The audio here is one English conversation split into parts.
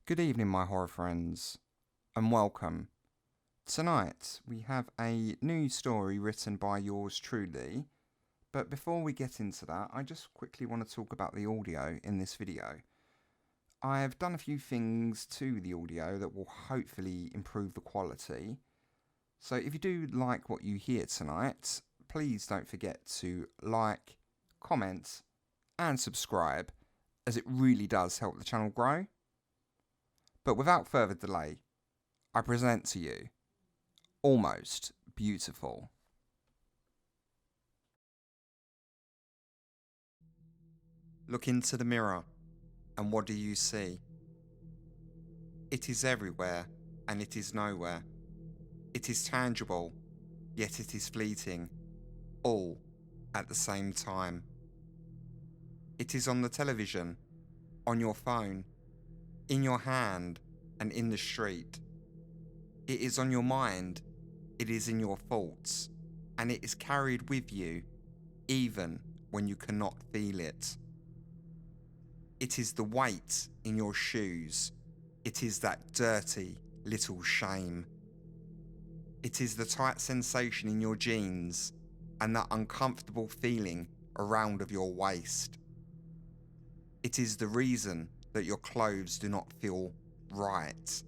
Good evening, my horror friends, and welcome. Tonight, we have a new story written by yours truly, but before we get into that, I just quickly want to talk about the audio in this video. I have done a few things to the audio that will hopefully improve the quality. So if you do like what you hear tonight, please don't forget to like, comment, and subscribe, as it really does help the channel grow. But without further delay, I present to you Almost Beautiful. Look into the mirror, and what do you see? It is everywhere, and it is nowhere. It is tangible, yet it is fleeting, all at the same time. It is on the television, on your phone, in your hand, and in the street. It is on your mind, it is in your thoughts, and it is carried with you, even when you cannot feel it. It is the weight in your shoes. It is that dirty little shame. It is the tight sensation in your jeans and that uncomfortable feeling around of your waist. It is the reason that your clothes do not feel right.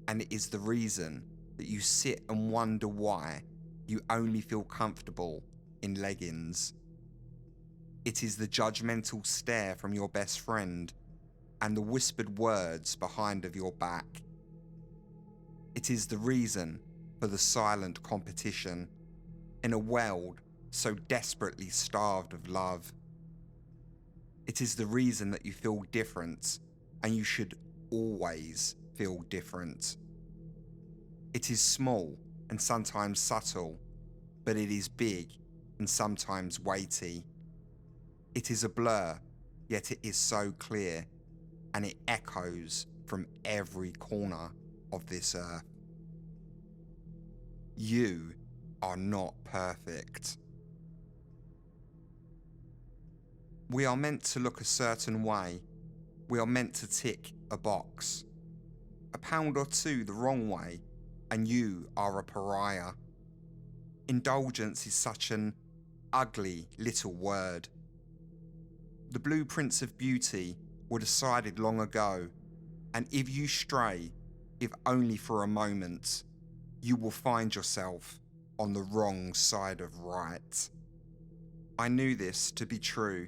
And it is the reason that you sit and wonder why you only feel comfortable in leggings. It is the judgmental stare from your best friend and the whispered words behind of your back. It is the reason for the silent competition in a world so desperately starved of love. It is the reason that you feel different, and you should always feel different. It is small and sometimes subtle, but it is big and sometimes weighty. It is a blur, yet it is so clear, and it echoes from every corner of this earth. You are not perfect. We are meant to look a certain way. We are meant to tick a box. A pound or two the wrong way, and you are a pariah. Indulgence is such an ugly little word. The blueprints of beauty were decided long ago, and if you stray, if only for a moment, you will find yourself on the wrong side of right. I knew this to be true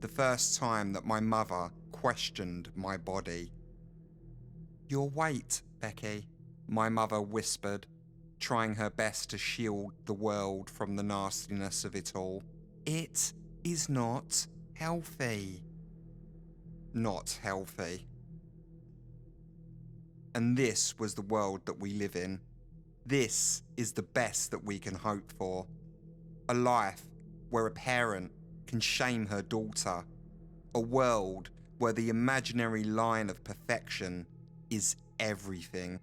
the first time that my mother questioned my body. "Your weight, Becky," my mother whispered, trying her best to shield the world from the nastiness of it all. "It is not healthy." Not healthy. And this was the world that we live in. This is the best that we can hope for. A life where a parent can shame her daughter. A world where the imaginary line of perfection is everything.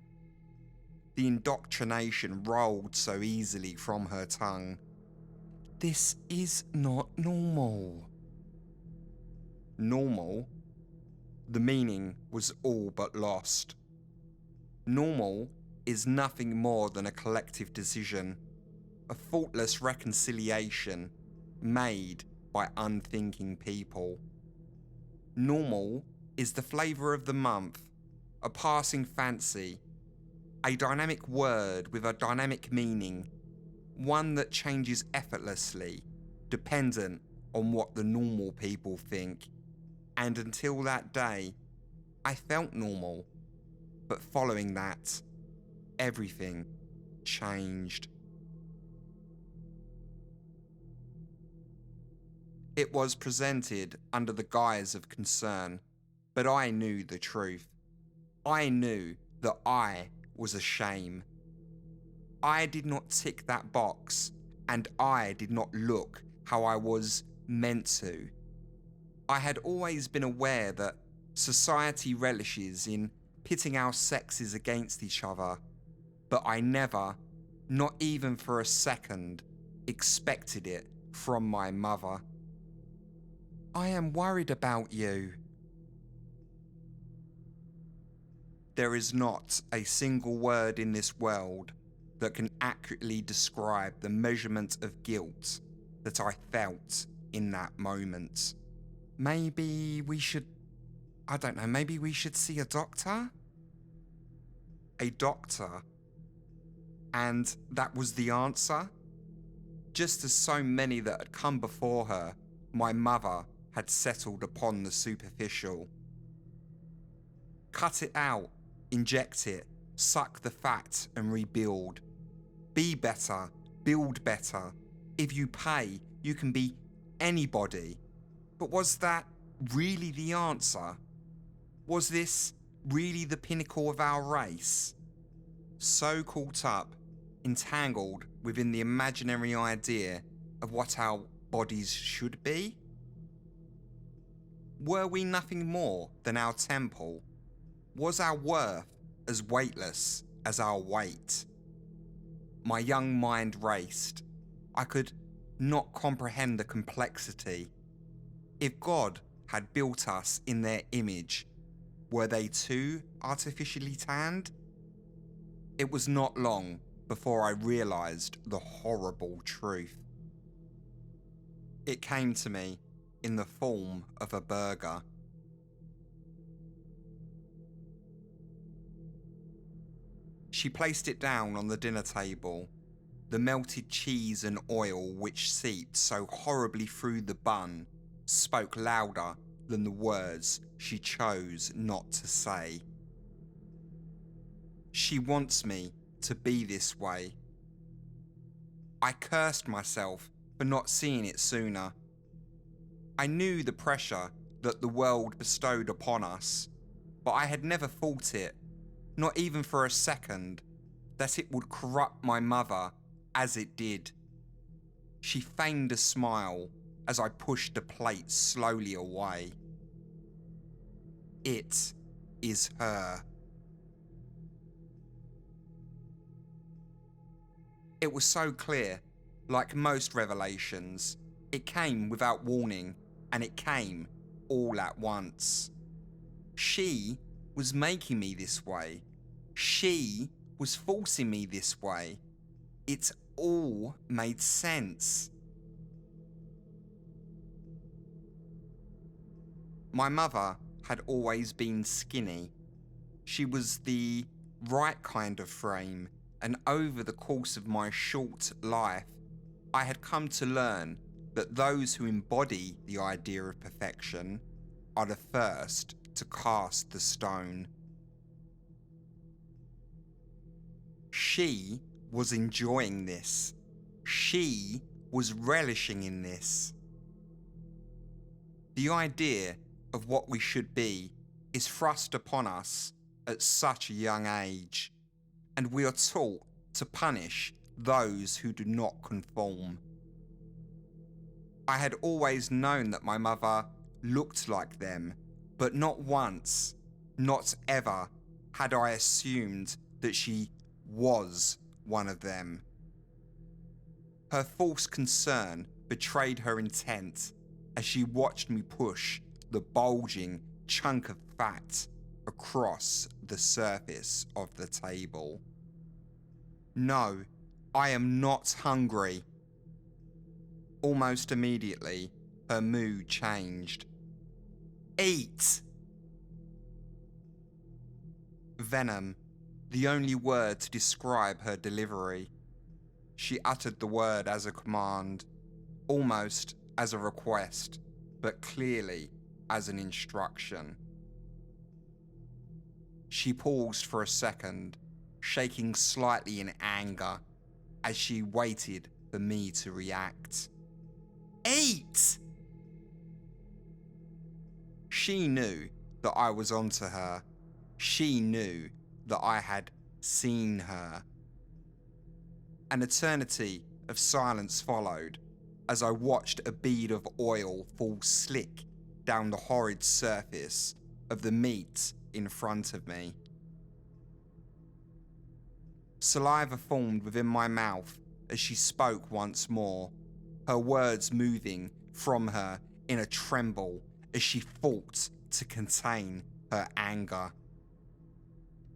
The indoctrination rolled so easily from her tongue. This is not normal. Normal? The meaning was all but lost. Normal is nothing more than a collective decision, a thoughtless reconciliation made by unthinking people. Normal is the flavour of the month, a passing fancy, a dynamic word with a dynamic meaning, one that changes effortlessly, dependent on what the normal people think. And until that day, I felt normal, but following that, everything changed. It was presented under the guise of concern, but I knew the truth. I knew that I was a shame. I did not tick that box, and I did not look how I was meant to. I had always been aware that society relishes in pitting our sexes against each other, but I never, not even for a second, expected it from my mother. "I am worried about you." There is not a single word in this world that can accurately describe the measurement of guilt that I felt in that moment. Maybe we should, I don't know, maybe we should see a doctor? A doctor. And that was the answer? Just as so many that had come before her, my mother had settled upon the superficial. Cut it out, inject it, suck the fat and rebuild. Be better, build better. If you pay, you can be anybody. But was that really the answer? Was this really the pinnacle of our race? So caught up, entangled within the imaginary idea of what our bodies should be? Were we nothing more than our temple? Was our worth as weightless as our weight? My young mind raced. I could not comprehend the complexity. If God had built us in their image, were they too artificially tanned? It was not long before I realized the horrible truth. It came to me in the form of a burger. She placed it down on the dinner table. The melted cheese and oil which seeped so horribly through the bun spoke louder than the words she chose not to say. She wants me to be this way. I cursed myself for not seeing it sooner. I knew the pressure that the world bestowed upon us, but I had never thought it, not even for a second, that it would corrupt my mother as it did. She feigned a smile as I pushed the plate slowly away. It is her. It was so clear, like most revelations, it came without warning, and it came all at once. She was making me this way. She was forcing me this way. It all made sense. My mother had always been skinny. She was the right kind of frame, and over the course of my short life, I had come to learn that those who embody the idea of perfection are the first to cast the stone. She was enjoying this. She was relishing in this. The idea of what we should be is thrust upon us at such a young age, and we are taught to punish those who do not conform. I had always known that my mother looked like them, but not once, not ever, had I assumed that she was one of them. Her false concern betrayed her intent as she watched me push the bulging chunk of fat across the surface of the table. No, I am not hungry. Almost immediately, her mood changed. Eat! Venom, the only word to describe her delivery. She uttered the word as a command, almost as a request, but clearly as an instruction. She paused for a second, shaking slightly in anger as she waited for me to react. Eat! She knew that I was onto her. She knew that I had seen her. An eternity of silence followed as I watched a bead of oil fall slick down the horrid surface of the meat in front of me. Saliva formed within my mouth as she spoke once more, her words moving from her in a tremble as she fought to contain her anger.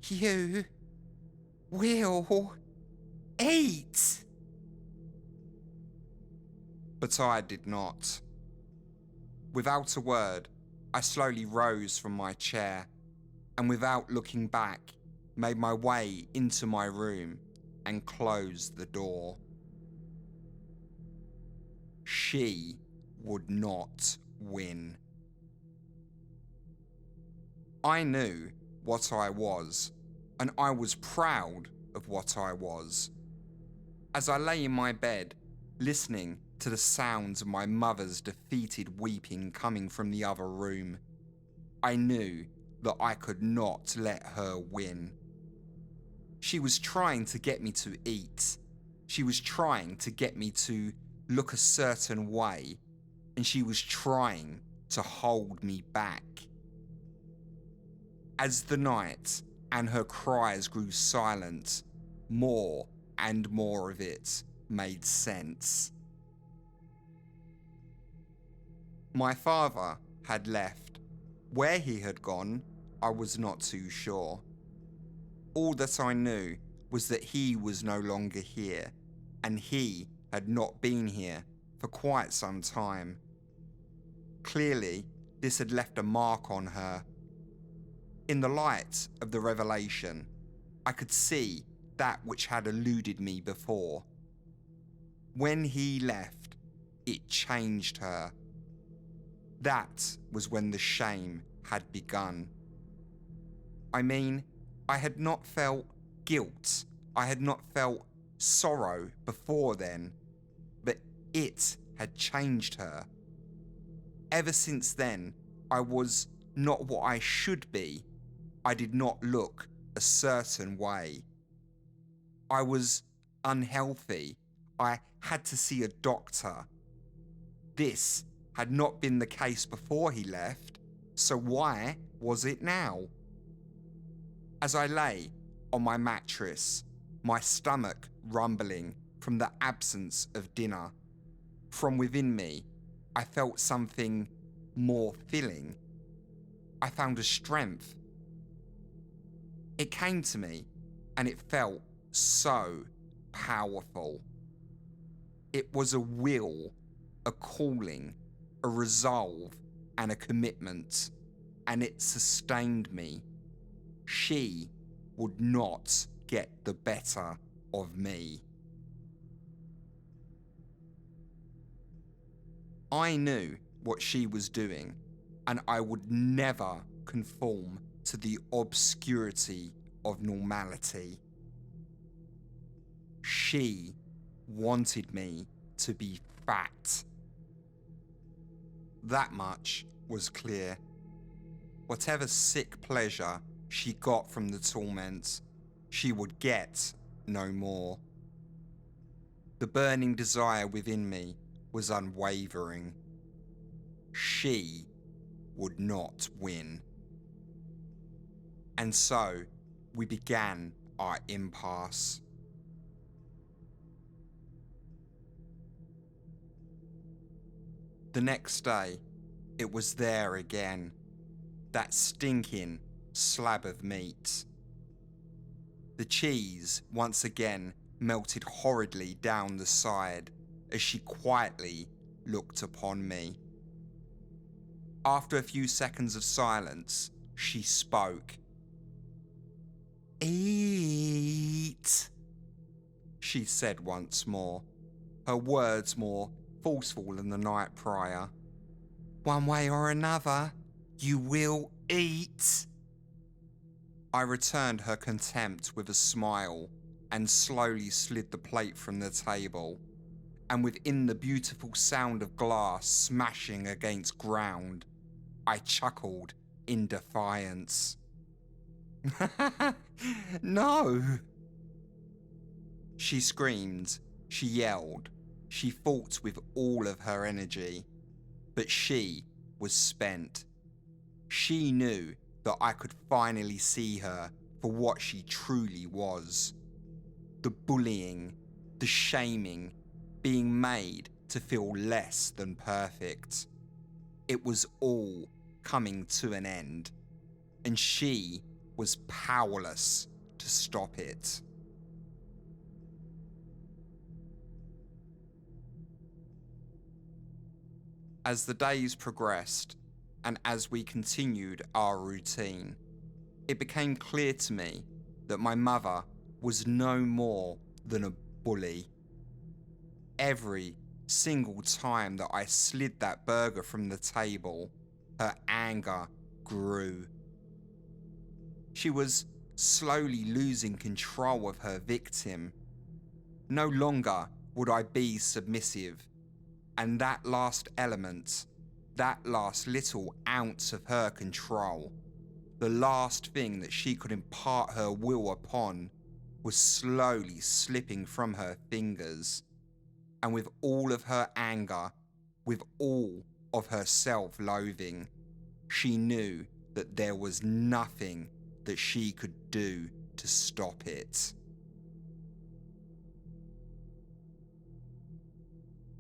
You will eat. But I did not. Without a word, I slowly rose from my chair and without looking back, made my way into my room and closed the door. She would not win. I knew what I was, and I was proud of what I was. As I lay in my bed, listening to the sounds of my mother's defeated weeping coming from the other room, I knew that I could not let her win. She was trying to get me to eat. She was trying to get me to look a certain way, and she was trying to hold me back. As the night and her cries grew silent, more and more of it made sense. My father had left. Where he had gone, I was not too sure. All that I knew was that he was no longer here, and he had not been here for quite some time. Clearly, this had left a mark on her. In the light of the revelation, I could see that which had eluded me before. When he left, it changed her. That was when the shame had begun. I mean, I had not felt guilt. I had not felt sorrow before then, but it had changed her. Ever since then, I was not what I should be. I did not look a certain way. I was unhealthy. I had to see a doctor. This had not been the case before he left, so why was it now? As I lay on my mattress, my stomach rumbling from the absence of dinner, from within me, I felt something more filling. I found a strength. It came to me, and it felt so powerful. It was a will, a calling, a resolve, and a commitment, and it sustained me. She would not get the better of me. I knew what she was doing, and I would never conform to the obscurity of normality. She wanted me to be fat. That much was clear. Whatever sick pleasure she got from the torment, she would get no more. The burning desire within me was unwavering. She would not win. And so we began our impasse. The next day, it was there again, that stinking slab of meat. The cheese once again melted horridly down the side as she quietly looked upon me. After a few seconds of silence, she spoke. "Eat," she said once more, her words more forceful than the night prior. "One way or another, you will eat." I returned her contempt with a smile and slowly slid the plate from the table, and within the beautiful sound of glass smashing against ground, I chuckled in defiance. "No!" She screamed, she yelled, she fought with all of her energy, but she was spent. She knew that I could finally see her for what she truly was. The bullying, the shaming, being made to feel less than perfect. It was all coming to an end, and she was powerless to stop it. As the days progressed, and as we continued our routine, it became clear to me that my mother was no more than a bully. Every single time that I slid that burger from the table, her anger grew. She was slowly losing control of her victim. No longer would I be submissive, and that last element, that last little ounce of her control, the last thing that she could impart her will upon, was slowly slipping from her fingers. And with all of her anger, with all of her self-loathing, she knew that there was nothing that she could do to stop it.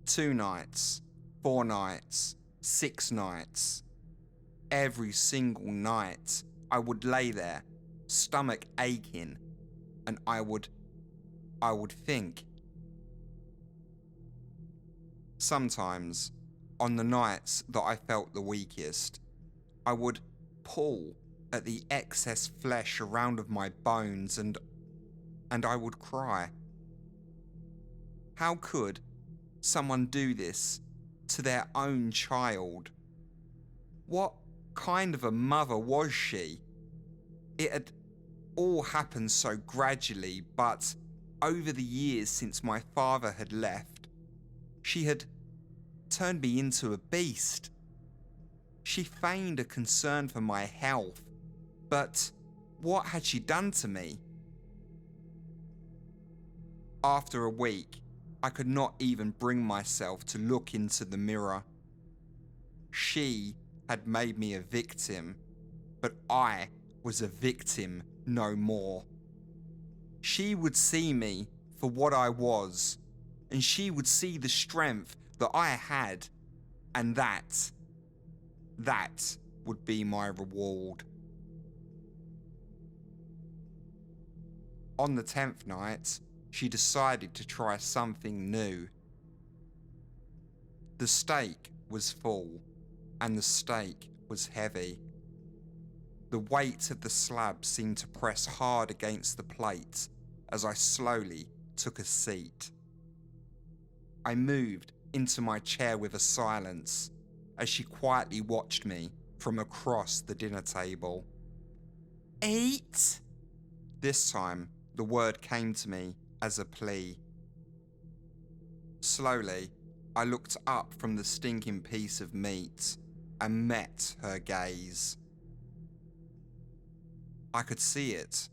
2 nights, 4 nights, 6 nights. Every single night, I would lay there, stomach aching, and I would think. Sometimes, on the nights that I felt the weakest, I would pull at the excess flesh around of my bones and I would cry. How could someone do this to their own child? What kind of a mother was she? It had all happened so gradually, but over the years since my father had left, she had turned me into a beast. She feigned a concern for my health, but what had she done to me? After a week, I could not even bring myself to look into the mirror. She had made me a victim, but I was a victim no more. She would see me for what I was, and she would see the strength that I had, and that would be my reward. On the 10th night, she decided to try something new. The steak was full, and the steak was heavy. The weight of the slab seemed to press hard against the plate as I slowly took a seat. I moved into my chair with a silence as she quietly watched me from across the dinner table. "Eat!" This time, the word came to me as a plea. Slowly, I looked up from the stinking piece of meat and met her gaze. I could see it.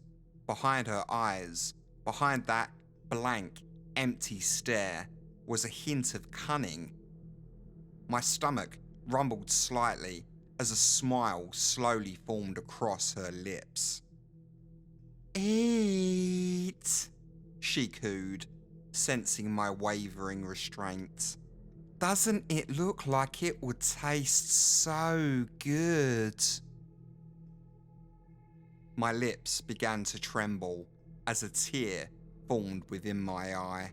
Behind her eyes, behind that blank, empty stare, was a hint of cunning. My stomach rumbled slightly as a smile slowly formed across her lips. "Eat," she cooed, sensing my wavering restraint. "Doesn't it look like it would taste so good?" My lips began to tremble as a tear formed within my eye.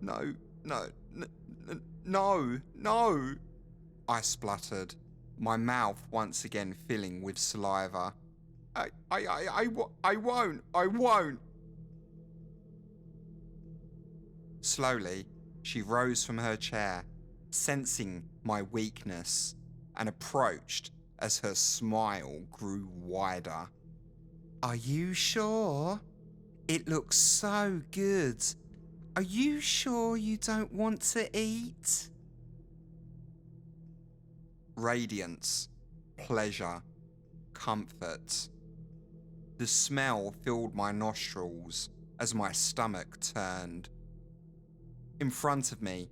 No, I spluttered, my mouth once again filling with saliva. I won't. Slowly, she rose from her chair, sensing my weakness, and approached as her smile grew wider. "Are you sure? It looks so good. Are you sure you don't want to eat?" Radiance, pleasure, comfort. The smell filled my nostrils as my stomach turned. In front of me,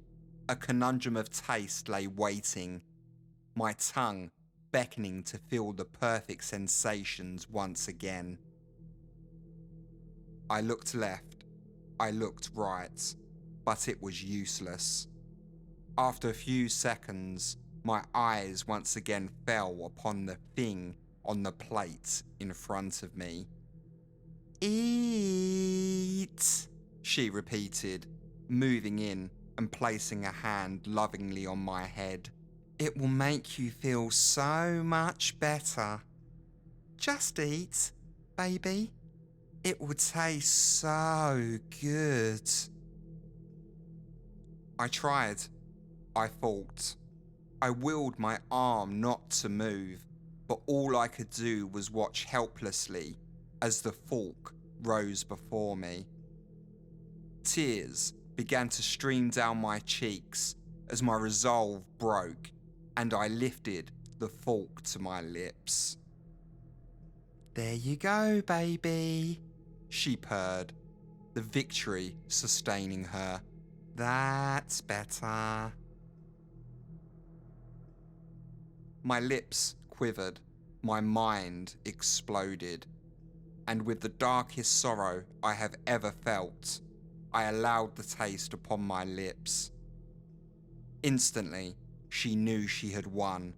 a conundrum of taste lay waiting, my tongue beckoning to feel the perfect sensations once again. I looked left, I looked right, but it was useless. After a few seconds, my eyes once again fell upon the thing on the plate in front of me. "Eat," she repeated, moving in and placing a hand lovingly on my head. "It will make you feel so much better. Just eat, baby. It will taste so good." I tried. I fought. I willed my arm not to move, but all I could do was watch helplessly as the fork rose before me. Tears began to stream down my cheeks as my resolve broke and I lifted the fork to my lips. "There you go, baby," she purred, the victory sustaining her. "That's better." My lips quivered, my mind exploded, and with the darkest sorrow I have ever felt, I allowed the taste upon my lips. Instantly, she knew she had won,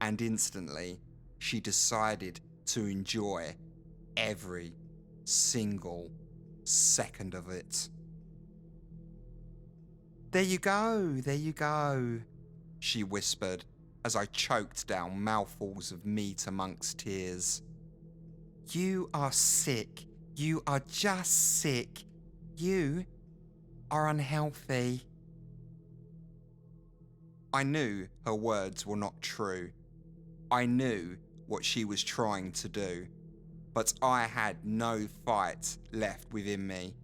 and instantly, she decided to enjoy every single second of it. There you go," she whispered as I choked down mouthfuls of meat amongst tears. "You are sick. You are just sick. You are unhealthy." I knew her words were not true. I knew what she was trying to do, but I had no fight left within me.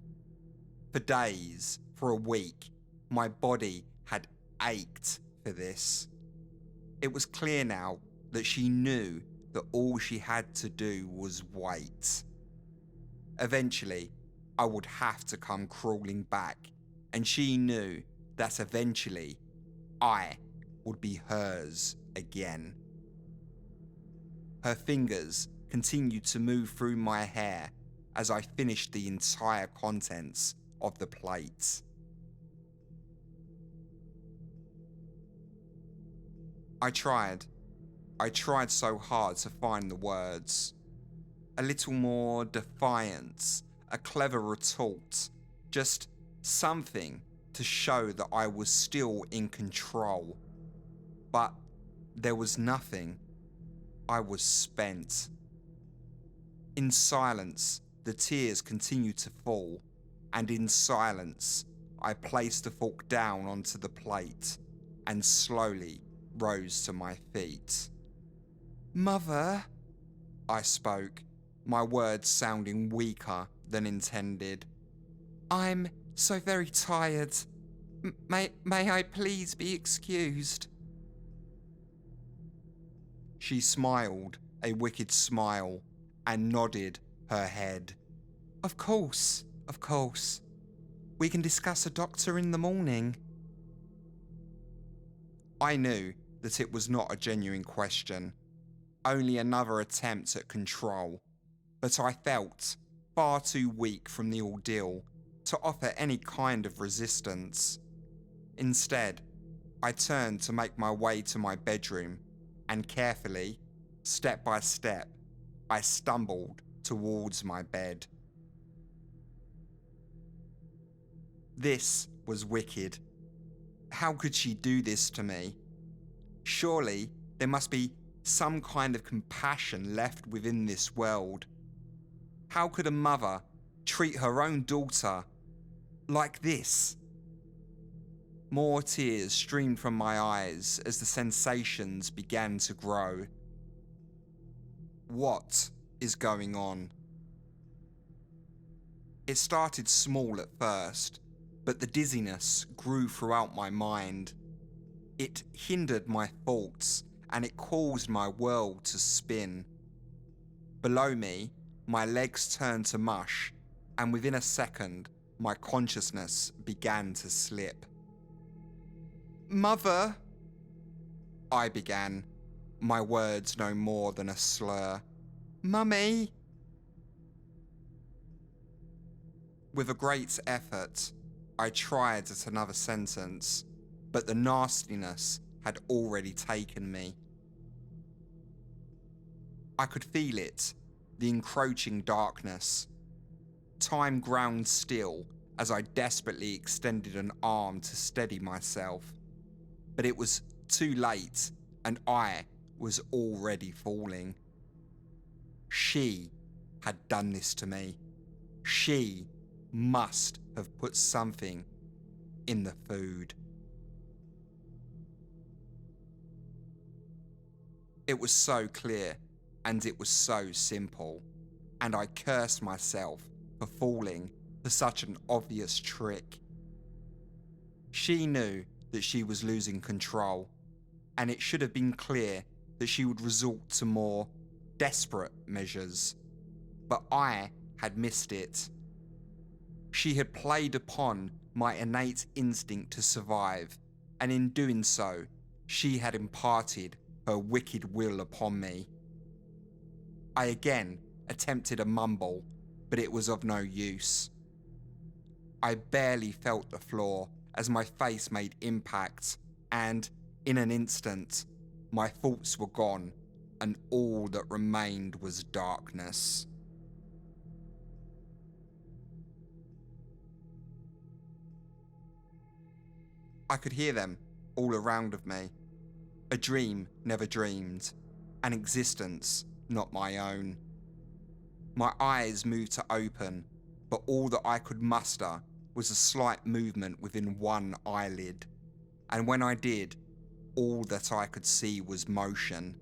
For days, for a week, my body had ached for this. It was clear now that she knew that all she had to do was wait. Eventually, I would have to come crawling back, and she knew that eventually I would be hers again. Her fingers continued to move through my hair as I finished the entire contents of the plate. I tried so hard to find the words. A little more defiance, a clever retort, just something to show that I was still in control. But there was nothing. I was spent. In silence, the tears continued to fall, and in silence, I placed the fork down onto the plate and slowly rose to my feet. "Mother," I spoke, my words sounding weaker than intended. "I'm so very tired. May I please be excused?" She smiled a wicked smile and nodded her head. Of course. We can discuss a doctor in the morning." I knew that it was not a genuine question, only another attempt at control, but I felt far too weak from the ordeal to offer any kind of resistance. Instead, I turned to make my way to my bedroom, and carefully, step by step, I stumbled towards my bed. This was wicked. How could she do this to me? Surely there must be some kind of compassion left within this world. How could a mother treat her own daughter like this? More tears streamed from my eyes as the sensations began to grow. What is going on? It started small at first, but the dizziness grew throughout my mind. It hindered my thoughts, and it caused my world to spin. Below me, my legs turned to mush, and within a second, my consciousness began to slip. "Mother," I began, my words no more than a slur. "Mummy." With a great effort, I tried at another sentence, but the nastiness had already taken me. I could feel it, the encroaching darkness. Time ground still as I desperately extended an arm to steady myself. But it was too late, and I was already falling. She had done this to me. She must have put something in the food. It was so clear, and it was so simple, and I cursed myself for falling for such an obvious trick. She knew that she was losing control, and it should have been clear that she would resort to more desperate measures, but I had missed it. She had played upon my innate instinct to survive, and in doing so, she had imparted her wicked will upon me. I again attempted a mumble, but it was of no use. I barely felt the floor as my face made impact, and in an instant, my thoughts were gone, and all that remained was darkness. I could hear them all around of me. A dream never dreamed, an existence not my own. My eyes moved to open, but all that I could muster was a slight movement within one eyelid, and when I did, all that I could see was motion.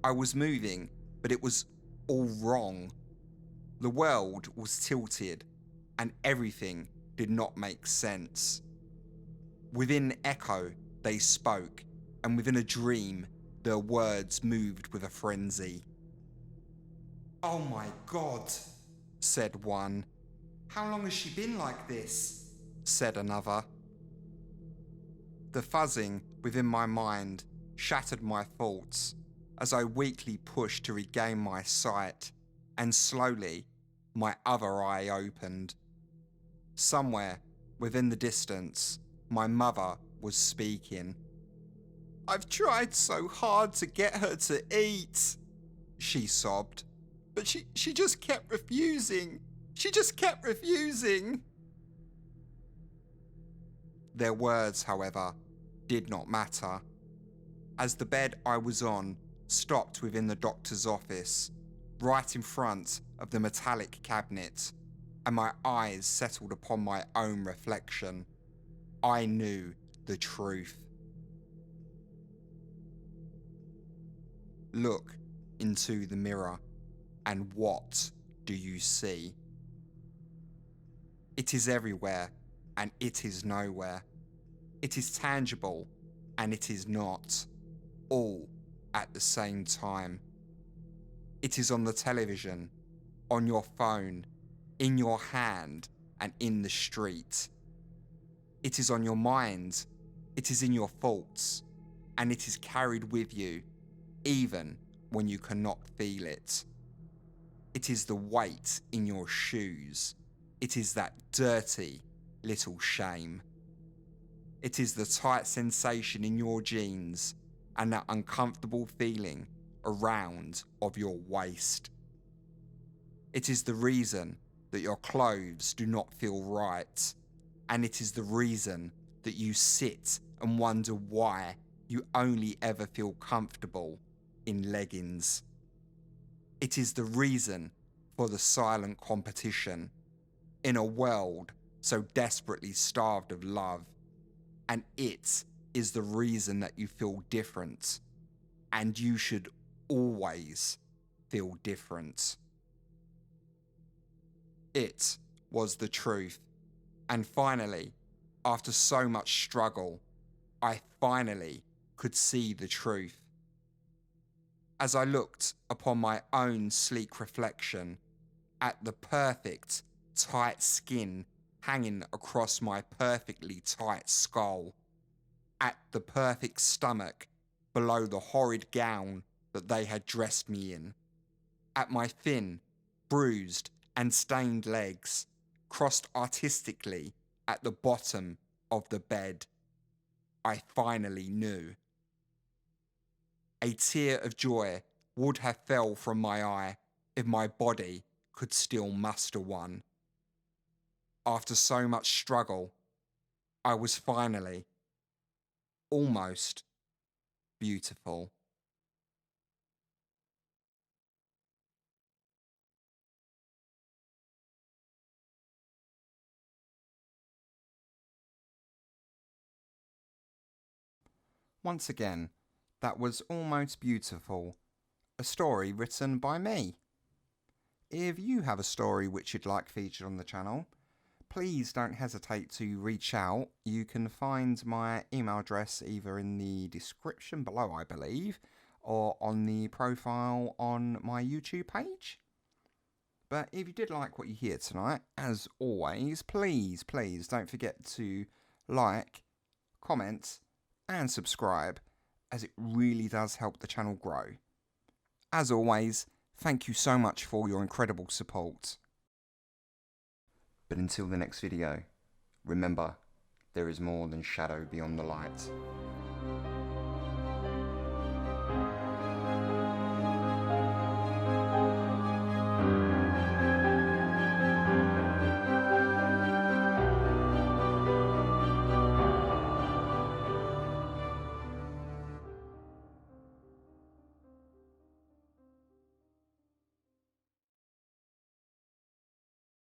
I was moving, but it was all wrong. The world was tilted, and everything did not make sense. Within echo, they spoke, and within a dream, their words moved with a frenzy. "Oh my God," said one. "How long has she been like this?" said another. The fuzzing within my mind shattered my thoughts as I weakly pushed to regain my sight, and slowly my other eye opened. Somewhere within the distance, my mother was speaking. "I've tried so hard to get her to eat," she sobbed, "but she just kept refusing. She just kept refusing." Their words, however, did not matter. As the bed I was on stopped within the doctor's office, right in front of the metallic cabinet, and my eyes settled upon my own reflection, I knew the truth. Look into the mirror, and what do you see? It is everywhere, and it is nowhere. It is tangible, and it is not, all at the same time. It is on the television, on your phone, in your hand, and in the street. It is on your mind, it is in your thoughts, and it is carried with you, even when you cannot feel it. It is the weight in your shoes. It is that dirty little shame. It is the tight sensation in your jeans and that uncomfortable feeling around of your waist. It is the reason that your clothes do not feel right, and it is the reason that you sit and wonder why you only ever feel comfortable in leggings. It is the reason for the silent competition in a world so desperately starved of love, and it is the reason that you feel different, and you should always feel different. It was the truth, and finally, after so much struggle, I finally could see the truth. As I looked upon my own sleek reflection, at the perfect, tight skin hanging across my perfectly tight skull, at the perfect stomach below the horrid gown that they had dressed me in, at my thin, bruised, and stained legs crossed artistically at the bottom of the bed, I finally knew. A tear of joy would have fell from my eye if my body could still muster one. After so much struggle, I was finally almost beautiful. Once again, that was Almost Beautiful, a story written by me. If you have a story which you'd like featured on the channel, please don't hesitate to reach out. You can find my email address either in the description below, I believe, or on the profile on my YouTube page. But if you did like what you hear tonight, as always, please don't forget to like, comment, and subscribe, as it really does help the channel grow. As always, thank you so much for your incredible support. But until the next video, remember, there is more than shadow beyond the light.